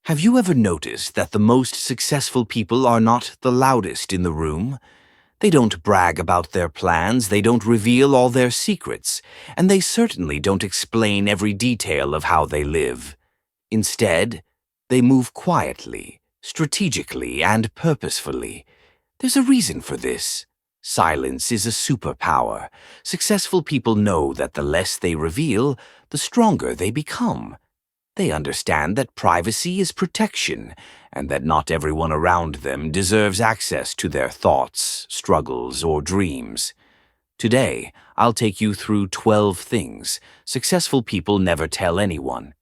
Have you ever noticed that the most successful people are not the loudest in the room? They don't brag about their plans, they don't reveal all their secrets, and they certainly don't explain every detail of how they live. Instead, they move quietly, strategically, and purposefully. There's a reason for this. Silence is a superpower. Successful people know that the less they reveal, the stronger they become. They understand that privacy is protection, and that not everyone around them deserves access to their thoughts, struggles, or dreams. Today, I'll take you through 12 things successful people never tell anyone.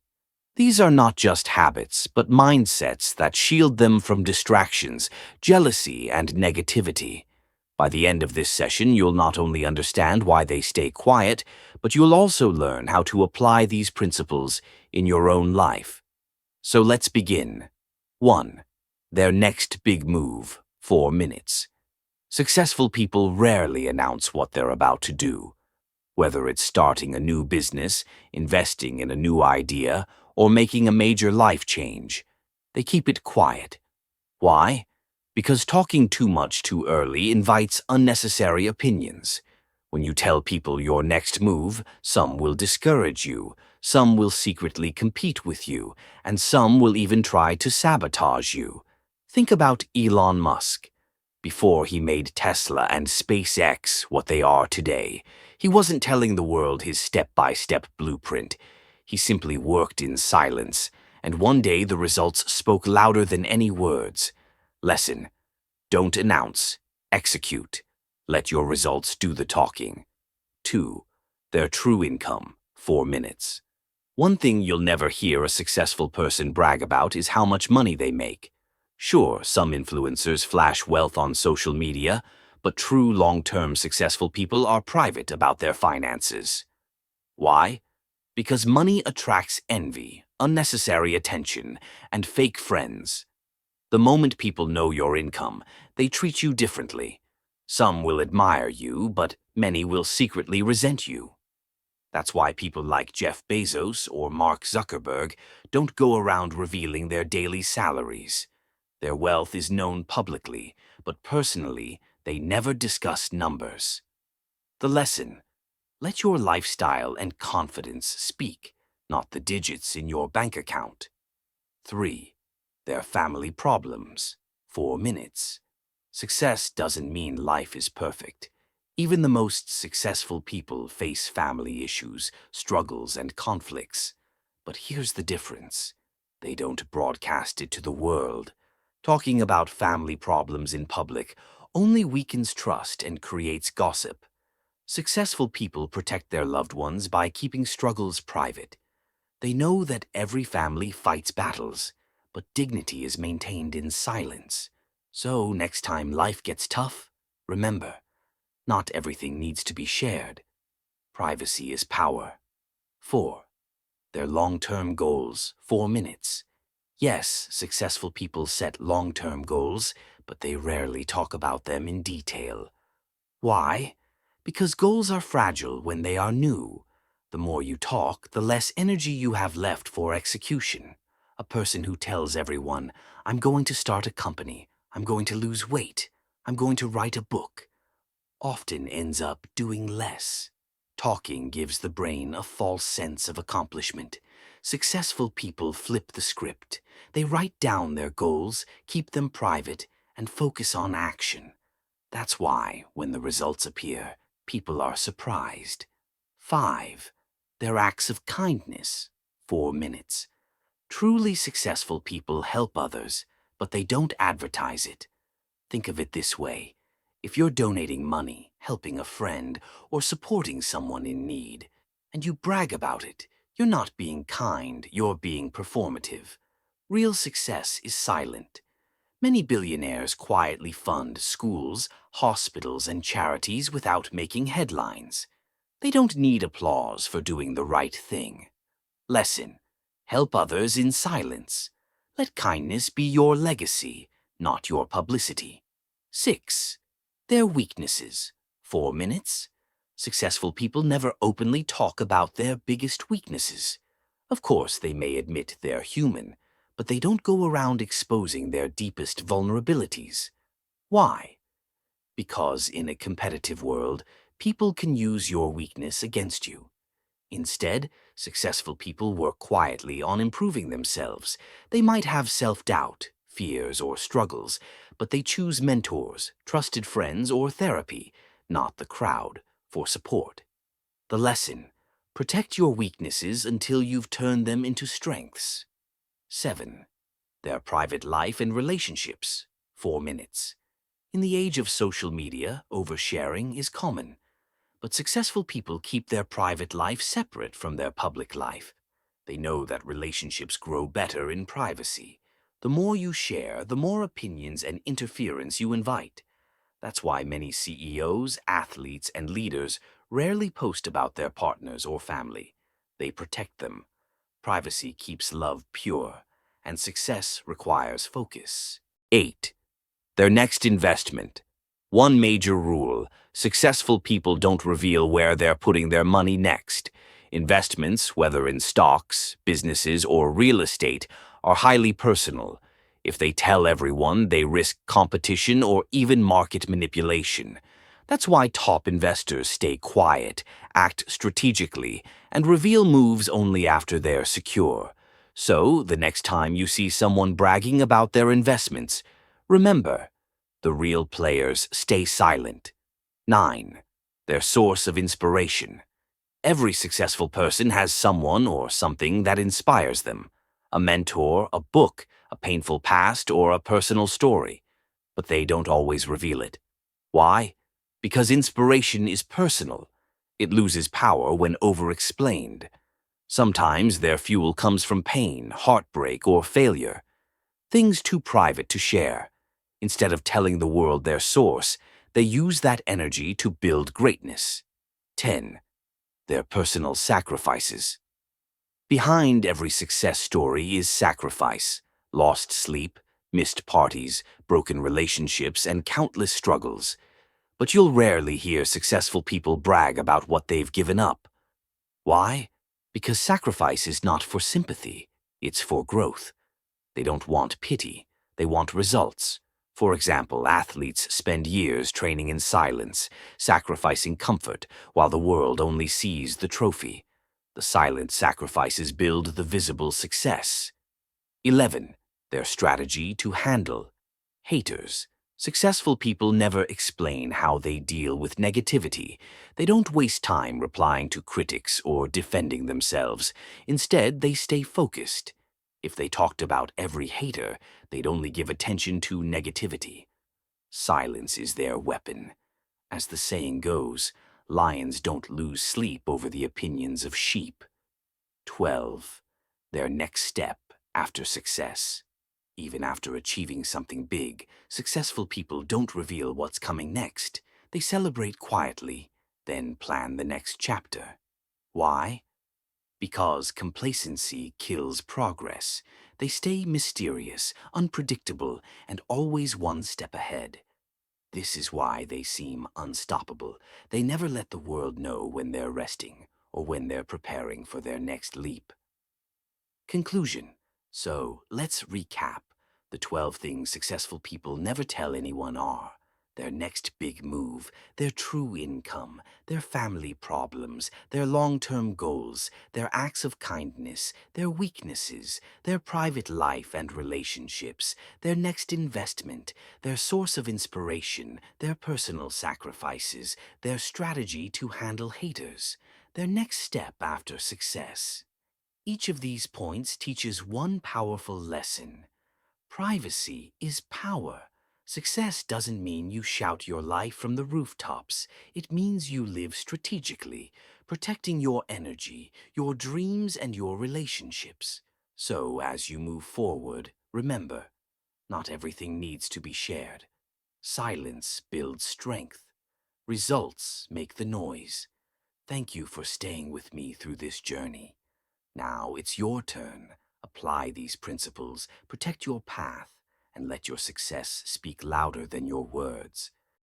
These are not just habits, but mindsets that shield them from distractions, jealousy, and negativity. By the end of this session, you'll not only understand why they stay quiet, but you'll also learn how to apply these principles in your own life. So let's begin. 1. Their next big move, 4 minutes. Successful people rarely announce what they're about to do. Whether it's starting a new business, investing in a new idea, or making a major life change, they keep it quiet. Why? Because talking too much too early invites unnecessary opinions. When you tell people your next move, some will discourage you, some will secretly compete with you, and some will even try to sabotage you. Think about Elon Musk. Before he made Tesla and SpaceX what they are today, he wasn't telling the world his step-by-step blueprint. He simply worked in silence, and one day the results spoke louder than any words. Lesson: don't announce, execute. Let your results do the talking. 2. Their true income, 4 minutes. One thing you'll never hear a successful person brag about is how much money they make. Sure, some influencers flash wealth on social media, but true long-term successful people are private about their finances. Why? Because money attracts envy, unnecessary attention, and fake friends. The moment people know your income, they treat you differently. Some will admire you, but many will secretly resent you. That's why people like Jeff Bezos or Mark Zuckerberg don't go around revealing their daily salaries. Their wealth is known publicly, but personally, they never discuss numbers. The lesson: let your lifestyle and confidence speak, not the digits in your bank account. 3. Their family problems, 4 minutes. Success doesn't mean life is perfect. Even the most successful people face family issues, struggles, and conflicts. But here's the difference: they don't broadcast it to the world. Talking about family problems in public only weakens trust and creates gossip. Successful people protect their loved ones by keeping struggles private. They know that every family fights battles, but dignity is maintained in silence. So next time life gets tough, remember, not everything needs to be shared. Privacy is power. 4. Their long-term goals, 4 minutes. Yes, successful people set long-term goals, but they rarely talk about them in detail. Why? Because goals are fragile when they are new. The more you talk, the less energy you have left for execution. A person who tells everyone, "I'm going to start a company, I'm going to lose weight, I'm going to write a book," often ends up doing less. Talking gives the brain a false sense of accomplishment. Successful people flip the script. They write down their goals, keep them private, and focus on action. That's why, when the results appear, people are surprised. 5. Their acts of kindness, 4 minutes. Truly successful people help others, but they don't advertise it. Think of it this way: if you're donating money, helping a friend, or supporting someone in need, and you brag about it, you're not being kind, you're being performative. Real success is silent. Many billionaires quietly fund schools, hospitals, and charities without making headlines. They don't need applause for doing the right thing. Lesson: help others in silence. Let kindness be your legacy, not your publicity. 6. Their weaknesses, 4 minutes. Successful people never openly talk about their biggest weaknesses. Of course, they may admit they're human, but they don't go around exposing their deepest vulnerabilities. Why? Because in a competitive world, people can use your weakness against you. Instead, successful people work quietly on improving themselves. They might have self-doubt, fears, or struggles, but they choose mentors, trusted friends, or therapy, not the crowd, for support. The lesson: protect your weaknesses until you've turned them into strengths. 7. Their private life and relationships. 4 minutes. In the age of social media, oversharing is common. But successful people keep their private life separate from their public life. They know that relationships grow better in privacy. The more you share, the more opinions and interference you invite. That's why many CEOs, athletes, and leaders rarely post about their partners or family. They protect them. Privacy keeps love pure, and success requires focus. 8. Their next investment. One major rule: successful people don't reveal where they're putting their money next. Investments, whether in stocks, businesses, or real estate, are highly personal. If they tell everyone, they risk competition or even market manipulation. That's why top investors stay quiet, act strategically, and reveal moves only after they're secure. So, the next time you see someone bragging about their investments, remember, the real players stay silent. 9. Their source of inspiration. Every successful person has someone or something that inspires them. A mentor, a book, a painful past, or a personal story. But they don't always reveal it. Why? Because inspiration is personal. It loses power when over-explained. Sometimes their fuel comes from pain, heartbreak, or failure. Things too private to share. Instead of telling the world their source, they use that energy to build greatness. 10. Their personal sacrifices. Behind every success story is sacrifice: lost sleep, missed parties, broken relationships, and countless struggles. But you'll rarely hear successful people brag about what they've given up. Why? Because sacrifice is not for sympathy, it's for growth. They don't want pity, they want results. For example, athletes spend years training in silence, sacrificing comfort, while the world only sees the trophy. The silent sacrifices build the visible success. 11. Their strategy to handle haters. Successful people never explain how they deal with negativity. They don't waste time replying to critics or defending themselves. Instead, they stay focused. If they talked about every hater, they'd only give attention to negativity. Silence is their weapon. As the saying goes, lions don't lose sleep over the opinions of sheep. 12. Their next step after success. Even after achieving something big, successful people don't reveal what's coming next. They celebrate quietly, then plan the next chapter. Why? Because complacency kills progress. They stay mysterious, unpredictable, and always one step ahead. This is why they seem unstoppable. They never let the world know when they're resting or when they're preparing for their next leap. Conclusion. So, let's recap. The 12 things successful people never tell anyone are: their next big move, their true income, their family problems, their long-term goals, their acts of kindness, their weaknesses, their private life and relationships, their next investment, their source of inspiration, their personal sacrifices, their strategy to handle haters, their next step after success. Each of these points teaches one powerful lesson. Privacy is power. Success doesn't mean you shout your life from the rooftops. It means you live strategically, protecting your energy, your dreams, and your relationships. So, as you move forward, remember, not everything needs to be shared. Silence builds strength. Results make the noise. Thank you for staying with me through this journey. Now it's your turn. Apply these principles, protect your path, and let your success speak louder than your words.